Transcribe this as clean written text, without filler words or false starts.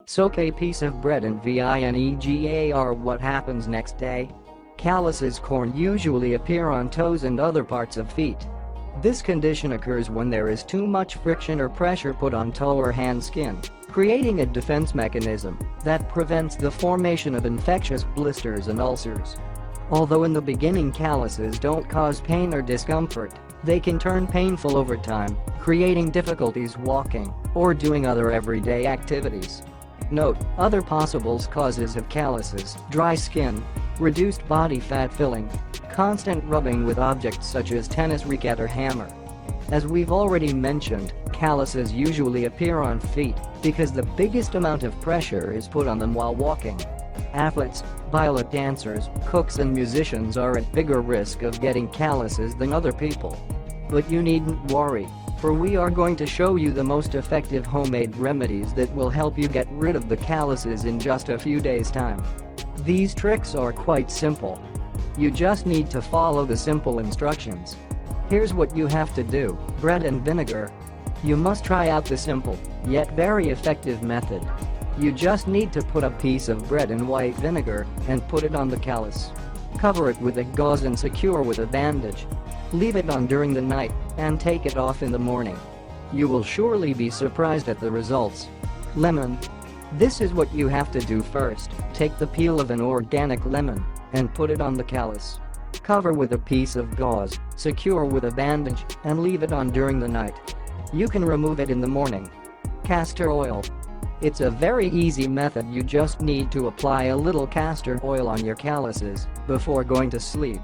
Soak a piece of bread in vinegar. What happens next day? Calluses corn usually appear on toes and other parts of feet. This condition occurs when there is too much friction or pressure put on toe or hand skin, creating a defense mechanism that prevents the formation of infectious blisters and ulcers. Although in the beginning calluses don't cause pain or discomfort, they can turn painful over time, creating difficulties walking or doing other everyday activities. Note, other possible causes of calluses: dry skin, reduced body fat filling, constant rubbing with objects such as tennis racket or hammer. As we've already mentioned, calluses usually appear on feet because the biggest amount of pressure is put on them while walking. Athletes, ballet dancers, cooks and musicians are at bigger risk of getting calluses than other people. But you needn't worry, for we are going to show you the most effective homemade remedies that will help you get rid of the calluses in just a few days' time. These tricks are quite simple. You just need to follow the simple instructions. Here's what you have to do: bread and vinegar. You must try out the simple, yet very effective method. You just need to put a piece of bread in white vinegar and put it on the callus. Cover it with a gauze and secure with a bandage. Leave it on during the night and take it off in the morning. You will surely be surprised at the results. Lemon. This is what you have to do first: take the peel of an organic lemon and put it on the callus. Cover with a piece of gauze, secure with a bandage, and leave it on during the night. You can remove it in the morning. Castor oil. It's a very easy method. You just need to apply a little castor oil on your calluses before going to sleep.